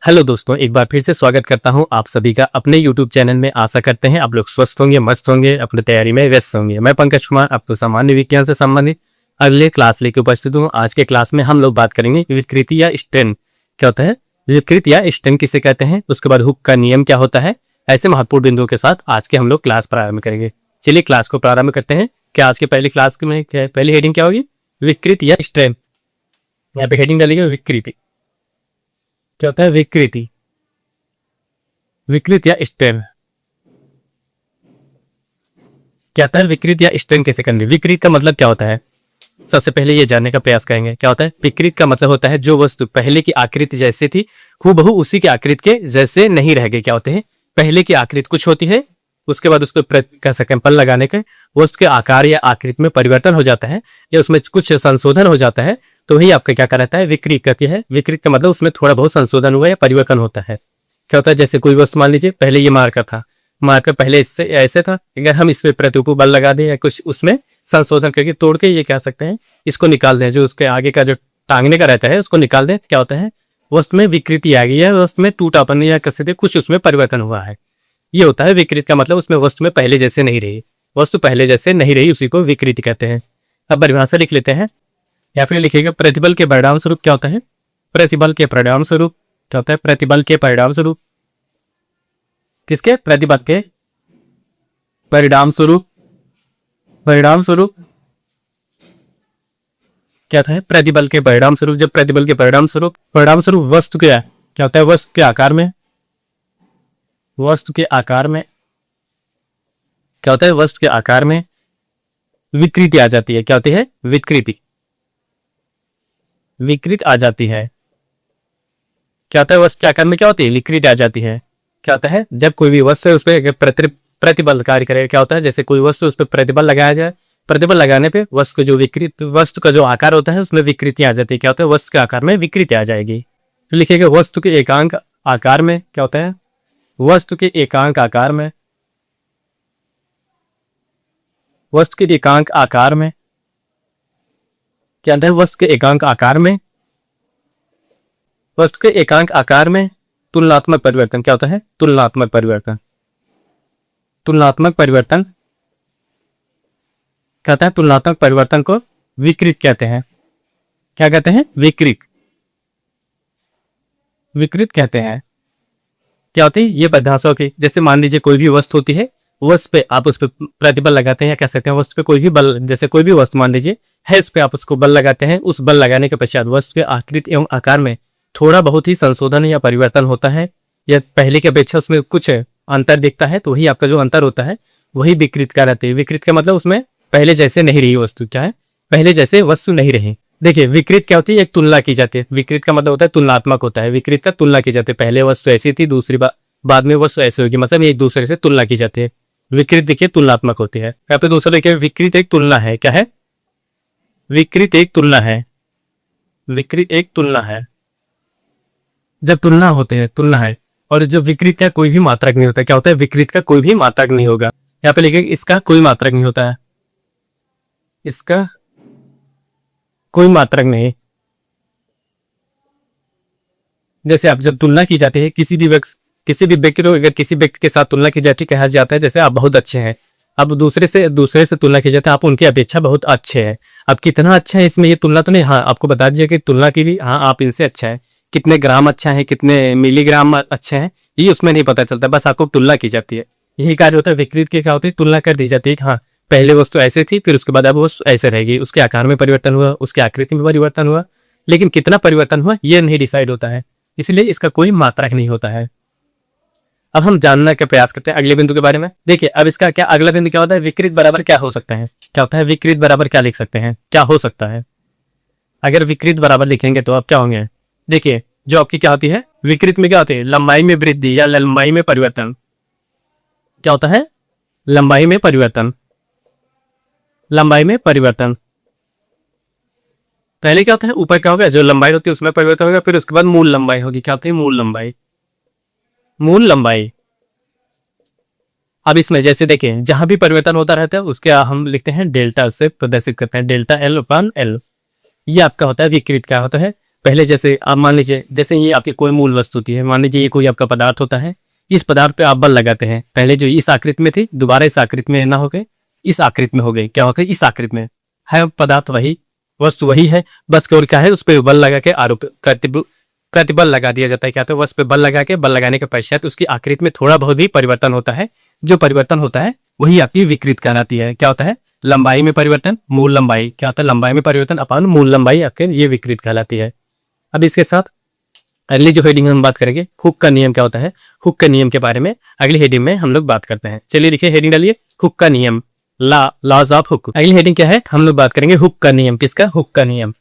Hello दोस्तों, एक बार फिर से स्वागत करता हूं आप सभी का अपने YouTube चैनल में। आशा करते हैं आप लोग स्वस्थ होंगे, मस्त होंगे, अपनी तैयारी में व्यस्त होंगे। मैं पंकज कुमार आपको सामान्य विज्ञान से संबंधित अगले क्लास लेकर उपस्थित हूं। आज के क्लास में हम लोग बात करेंगे विकृति या स्ट्रेन क्या होता है, विकृत या स्ट्रेन किसे कहते हैं, उसके बाद हुक का नियम क्या होता है। ऐसे महत्वपूर्ण बिंदुओं के साथ आज के हम लोग क्लास प्रारंभ करेंगे। चलिए क्लास को प्रारंभ करते हैं। क्या आज के पहली क्लास में पहली हेडिंग क्या होगी? विकृत या स्ट्रेन। यहाँ पे हेडिंग डालेंगे विकृति। क्या होता है विकृति, विकृत या स्ट्रेन। क्या होता है विकृत या स्ट्रेन कैसे करनी? विकृत का मतलब क्या होता है, सबसे पहले ये जानने का प्रयास करेंगे। क्या होता है विकृत का मतलब होता है जो वस्तु पहले की आकृति जैसे थी हूबहू उसी की आकृति के जैसे नहीं रह गए। क्या होते हैं, पहले की आकृति कुछ होती है, उसके बाद उसको कह सकते हैं पल लगाने के वो उसके आकार या आकृति में परिवर्तन हो जाता है या उसमें कुछ संशोधन हो जाता है, तो वही आपका क्या कहता है विकृत कहती है। विकृत का मतलब उसमें थोड़ा बहुत संशोधन हुआ या परिवर्तन होता है। क्या होता है, जैसे कोई वस्तु मान लीजिए पहले ये मार्कर था, मार्कर पहले इससे ऐसे था, अगर हम इस पे प्रतिरूप बल लगा दें या कुछ उसमें संशोधन करके तोड़ के ये कह सकते हैं इसको निकाल दें, जो उसके आगे का जो टांगने का रहता है उसको निकाल दें। क्या होता है वस्तु में विकृति आ गई है, वस्तु में टूटापन या कैसे कुछ उसमें परिवर्तन हुआ है। ये होता है विकृत का मतलब, उसमें वस्तु में पहले जैसे नहीं रही, वस्तु पहले जैसे नहीं रही, उसी को विकृति कहते हैं। अब परिभाषा लिख लेते हैं या फिर लिखिएगा प्रतिबल के परिणाम स्वरूप। क्या होता है प्रतिबल के परिणाम स्वरूप? क्या होता है प्रतिबल के परिणाम स्वरूप? किसके? प्रतिबल के परिणाम स्वरूप। परिणाम स्वरूप क्या था? प्रतिबल के परिणाम स्वरूप। जब प्रतिबल के परिणाम स्वरूप वस्तु क्या होता है वस्तु के आकार में, वस्तु के आकार में क्या होता है वस्तु के आकार में विकृति आ जाती है। क्या होती है विकृति, विकृत आ जाती है। क्या होता है वस्तु के आकार में क्या होती है विकृत आ जाती है। क्या होता है जब कोई भी वस्तु है उस पर प्रतिबल कार्य करे। क्या होता है जैसे कोई वस्तु उस पर प्रतिबल लगाया जाए, प्रतिबल लगाने पे वस्तु को जो विकृत वस्तु का जो आकार होता है उसमें विकृति आ जाती है। क्या होता है वस्तु के आकार में विकृति आ जाएगी। तो लिखिएगा वस्तु के एकांक आकार में। क्या होता है वस्तु के एकांक आकार में, वस्तु के एकांक आकार में क्या होता है वस्तु के एकांक आकार में, वस्तु के एकांक आकार में तुलनात्मक परिवर्तन। क्या होता है तुलनात्मक परिवर्तन, तुलनात्मक परिवर्तन कहता है तुलनात्मक परिवर्तन को विकृत कहते हैं। क्या कहते हैं विकृत, विकृत कहते हैं। क्या होती है ये परिभाषा की, जैसे मान लीजिए कोई भी वस्तु होती है वस्तु पे आप उस पर प्रतिबल लगाते हैं या कह सकते हैं वस्तु पे कोई भी बल, जैसे कोई भी वस्तु मान लीजिए है उस पर आप उसको बल लगाते हैं, उस बल लगाने के पश्चात वस्तु के आकृति एवं आकार में थोड़ा बहुत ही संशोधन या परिवर्तन होता है या पहले की अपेक्षा उसमें कुछ अंतर दिखता है, तो वही आपका जो अंतर होता है वही विकृत का रहता है। विकृत का मतलब उसमें पहले जैसे नहीं रही वस्तु। क्या है पहले जैसे वस्तु नहीं रही। देखिए विकृत क्या होती है, एक तुलना की जाती है। विकृत का मतलब होता है तुलनात्मक होता है, विकृत का तुलना की जाती है। पहले वस्तु ऐसी थी, दूसरी बाद में वस्तु ऐसी होगी, मतलब एक दूसरे से तुलना की जाती है। विकृत देखिए तुलनात्मक होती है। यहाँ पे दूसरा देखिए विकृत एक तुलना है। क्या है विकृत एक तुलना है, विकृत एक तुलना है। जब तुलना होते हैं तुलना है, और जब विकृत का कोई भी मात्रक नहीं होता। क्या होता है विकृत का कोई भी मात्रक नहीं होगा। यहाँ पे लिखिए इसका कोई मात्रक नहीं होता है, इसका कोई मात्रक नहीं। जैसे आप जब तुलना की जाती है किसी भी व्यक्ति को अगर किसी व्यक्ति के साथ तुलना की जाती है, कहा जाता है जैसे आप बहुत अच्छे हैं। अब दूसरे से तुलना की जाती है, आप उनकी अपेक्षा बहुत अच्छे हैं। अब कितना अच्छा है इसमें ये तुलना तो नहीं, हाँ आपको बता दीजिए कि तुलना की भी हाँ आप इनसे अच्छा है, कितने ग्राम अच्छा है, कितने मिलीग्राम अच्छे हैं, ये उसमें नहीं पता चलता, बस आपको तुलना की जाती है। यही कार्य होता है विकृत के। क्या होती है तुलना कर दी जाती है। हाँ पहले वस्तु ऐसे थी, फिर उसके बाद अब वस्तु ऐसे रहेगी, उसके आकार में परिवर्तन हुआ, उसके आकृति में परिवर्तन हुआ, लेकिन कितना परिवर्तन हुआ ये नहीं डिसाइड होता है, इसलिए इसका कोई मात्रक नहीं होता है। अब हम जानने का प्रयास करते हैं अगले बिंदु के बारे में। देखिए अब इसका क्या अगला बिंदु क्या होता है, विकृत बराबर क्या हो सकता है। क्या होता है विकृत बराबर क्या लिख सकते हैं, क्या हो सकता है। अगर विकृत बराबर लिखेंगे तो अब क्या होंगे, देखिए जो आपकी क्या होती है विकृत में क्या होती है लंबाई में वृद्धि या लंबाई में परिवर्तन। क्या होता है लंबाई में परिवर्तन, लंबाई में परिवर्तन। पहले क्या होता है ऊपर क्या होगा जो लंबाई होती है उसमें परिवर्तन होगा, फिर उसके बाद मूल लंबाई होगी। क्या होती है मूल लंबाई, मूल लंबाई। अब इसमें जैसे देखें जहां भी परिवर्तन होता रहता है उसके हम लिखते हैं डेल्टा से प्रदर्शित करते हैं, डेल्टा एल अपॉन एल। ये आपका होता है विकृत। क्या होता है पहले जैसे आप मान लीजिए, जैसे ये आपकी कोई मूल वस्तु होती है, मान लीजिए ये कोई आपका पदार्थ होता है, इस पदार्थ पे आप बल लगाते हैं, पहले जो इस आकृति में थी दोबारा इस आकृति में ना हो गए, इस आकृति में हो गई, क्या हो गई, इस आकृति में है, पदार्थ वही, वस्तु वही है, बस केवल क्या है उस पर बल लगा के आरोप प्रतिबल लगा दिया जाता है। क्या होता है, वस्तु पे बल लगा के, बल लगाने के पश्चात उसकी आकृति में थोड़ा बहुत भी परिवर्तन होता है, जो परिवर्तन होता है वही आपकी विकृत कहलाती है। क्या होता है, लंबाई में परिवर्तन, मूल लंबाई, क्या होता है, लंबाई में परिवर्तन अपान मूल लंबाई आपके ये विकृत कहलाती है। अब इसके साथ अगली जो हेडिंग हम बात करेंगे, हुक का नियम क्या होता है, हुक के नियम के बारे में अगली हेडिंग में हम लोग बात करते हैं। चलिए लिखिए, हेडिंग डालिए, हुक का नियम, लॉज ऑफ हुक। अगली हेडिंग क्या है, हम लोग बात करेंगे हुक का नियम, किसका, हुक का नियम।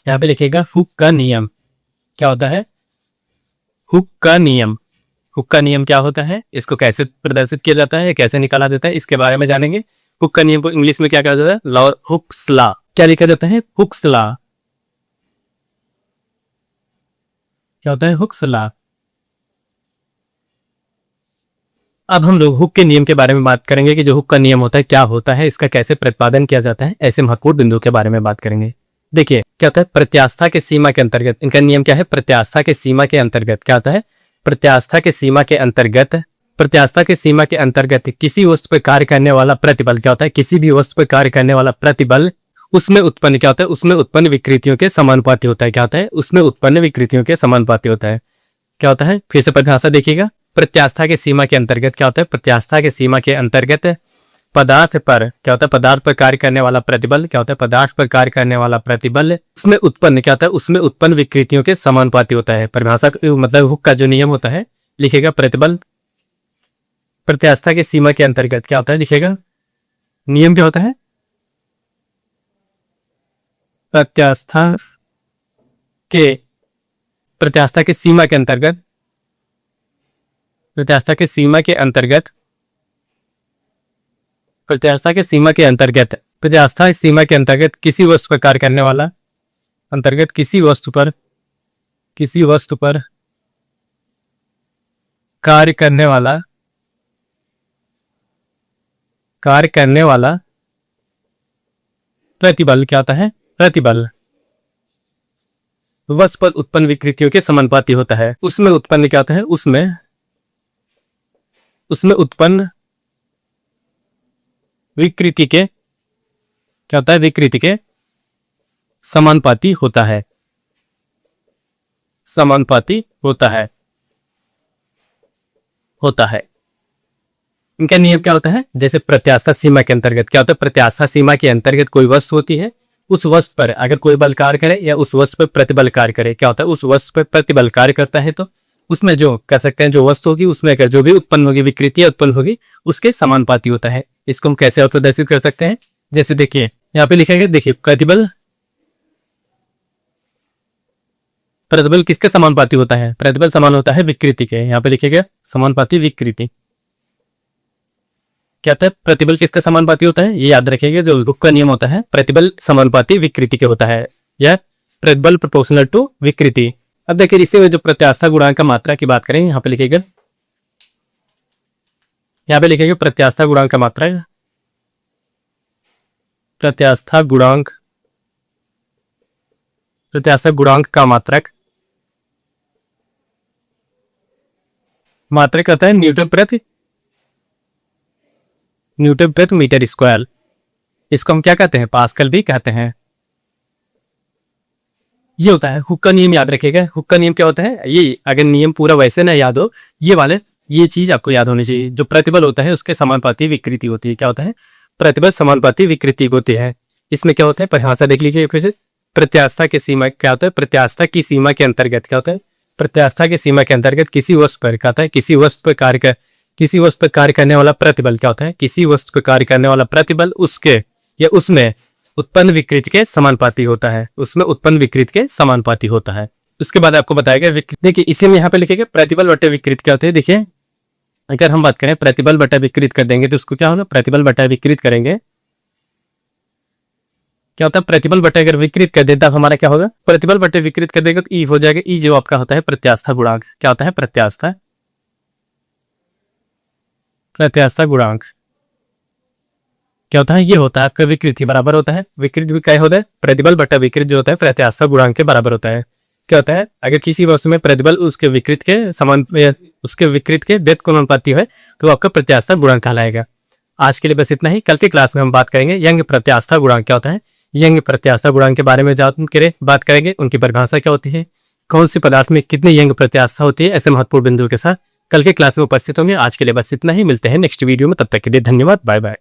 यहाँ पे लिखिएगा हुक का नियम क्या होता है, हुक का नियम। हुक का नियम क्या होता है, इसको कैसे प्रदर्शित किया जाता है, कैसे निकाला जाता है, इसके बारे में जानेंगे। हुक का नियम को इंग्लिश में क्या कहा जाता है, लॉ, हुक्स लॉ। क्या लिखा जाता है, हुक्स लॉ। क्या होता है, हुक्स लॉ। अब हम लोग हुक के नियम के बारे में बात करेंगे कि जो हुक का नियम होता है क्या होता है, इसका कैसे प्रतिपादन किया जाता है, ऐसे महत्वपूर्ण बिंदुओं के बारे में बात करेंगे। देखिए क्या होता है, प्रत्यास्था के सीमा के अंतर्गत, इनका नियम क्या है, प्रत्यास्था के सीमा के अंतर्गत, क्या होता है, प्रत्यास्था के सीमा के अंतर्गत, प्रत्यास्था के सीमा के अंतर्गत किसी वस्तु पर कार्य करने वाला प्रतिबल, क्या होता है, किसी भी वस्तु पर कार्य करने वाला प्रतिबल उसमें उत्पन्न, क्या होता है, उसमें उत्पन्न विकृतियों के समानुपाती होता है। क्या होता है, उसमें उत्पन्न विकृतियों के समानुपाती होता है। क्या होता है, फिर से परिभाषा देखिएगा, प्रत्यास्था के सीमा के अंतर्गत, क्या होता है, प्रत्यास्था के सीमा के अंतर्गत पदार्थ पर, क्या होता है, पदार्थ पर कार्य करने वाला प्रतिबल, क्या होता है, पदार्थ पर कार्य करने वाला प्रतिबल उसमें उत्पन्न, क्या होता है, उसमें उत्पन्न विकृतियों के समानुपाती होता है। परिभाषा मतलब हुक का जो नियम होता है, लिखेगा प्रतिबल प्रत्यास्था के सीमा के अंतर्गत, क्या होता है, लिखेगा नियम क्या होता है, प्रत्यास्था के सीमा के अंतर्गत, प्रत्यास्था के सीमा के अंतर्गत, प्रत्यास्था के सीमा के अंतर्गत, प्रत्यास्था सीमा के अंतर्गत किसी वस्तु पर कार्य करने वाला, अंतर्गत किसी वस्तु पर कार्य करने वाला प्रतिबल, क्या होता है, प्रतिबल वस्तु पर उत्पन्न विकृतियों के समानुपाती होता है। उसमें उत्पन्न क्या होता है, उसमें उत्पन्न विकृति के, क्या होता है, विकृति के समानुपाती होता है, समानुपाती होता है। इनका नियम क्या होता है, जैसे प्रत्यास्था सीमा के अंतर्गत, क्या होता है, प्रत्यास्था सीमा के अंतर्गत कोई वस्तु होती है, उस वस्तु पर अगर कोई बल कार्य करे या उस वस्तु पर प्रतिबल कार्य करे, क्या होता है, उस वस्तु पर प्रतिबल कार्य करता है तो उसमें जो कह सकते हैं जो वस्तु होगी उसमें अगर जो भी उत्पन्न होगी, विकृति उत्पन्न होगी, उसके समानुपाती होता है। इसको हम कैसे और प्रदर्शित कर सकते हैं, जैसे देखिए यहाँ पे लिखा गया, देखिए प्रतिबल किसके समानुपाती होता है, प्रतिबल समान होता है विकृति के। यहाँ पे लिखिएगा समानुपाती विकृति। क्या होता है, प्रतिबल किसके समानुपाती होता है, ये याद रखिएगा, जो हुक का नियम होता है प्रतिबल समानुपाती विकृति के होता है, या प्रतिबल प्रोपोर्शनल टू विकृति। अब देखिए इसी में जो प्रत्यास्था गुणांक का मात्रा की बात करें, यहाँ पे लिखिएगा प्रत्यास्था गुणांक का मात्रा, प्रत्यास्था गुणांक का मात्रक कहता है न्यूटन प्रति मीटर स्क्वायर। इसको हम क्या कहते हैं, पास्कल भी कहते हैं। ये होता है हुक का नियम, याद रखिएगा। हुक का नियम क्या होता है, ये अगर नियम पूरा वैसे ना याद हो, ये चीज आपको याद होनी चाहिए। जो प्रतिबल होता है उसके समानुपाती विकृति होती है। क्या होता है, प्रतिबल समानुपाती विकृति होती है। इसमें क्या होता है, परिभाषा देख लीजिए फिर से। प्रत्यास्था की सीमा क्या होता है, प्रत्यास्था की सीमा के अंतर्गत, क्या होता है, प्रत्यास्था की सीमा के अंतर्गत किसी वस्तु पर, क्या होता है, किसी वस्तु पर कार्य करने वाला प्रतिबल, क्या होता है, किसी वस्तु पर कार्य करने वाला प्रतिबल उसके या उसमें उत्पन्न विकृति के समानुपाती होता है, उसमें उत्पन्न विकृति के समानुपाती होता है। उसके बाद आपको बताएगा देखिए इसी में यहाँ पे लिखेगा प्रतिबल बटे विकृत क्या होते हैं। देखिए अगर हम बात करें प्रतिबल बटा विकृत कर देंगे तो उसको क्या होगा, प्रतिबल बटा विकृत करेंगे, क्या होता है, प्रतिबल बटे अगर विकृत कर देता हमारा क्या होगा, प्रतिबल बटे विकृत कर देगा तो ई हो जाएगा। ई जो आपका होता है प्रत्यास्था गुणांक, क्या होता है, प्रत्यास्था गुणांक क्या होता है, ये होता है आपका विकृति बराबर होता है, विकृत भी क्या होता है, प्रतिबल बटा विकृत जो होता है प्रत्यास्था गुणांक के बराबर होता है। क्या होता है, अगर किसी वस्तु में प्रतिबल उसके विकृत के समान उसके विकृत के व्युत्क्रमानुपाती है तो वो आपका प्रत्यास्था गुणांक कहलाएगा। आज के लिए बस इतना ही। कल की क्लास में हम बात करेंगे यंग प्रत्यास्था गुणांक क्या होता है, यंग प्रत्यास्था गुणांक के बारे में बात करेंगे, उनकी परिभाषा क्या होती है, कौन सी पदार्थ में कितनी यंग प्रत्यास्था होती है, ऐसे महत्वपूर्ण बिंदुओं के साथ कल के क्लास में उपस्थित होंगे। आज के लिए बस इतना ही, मिलते हैं नेक्स्ट वीडियो में, तब तक के लिए धन्यवाद, बाय बाय।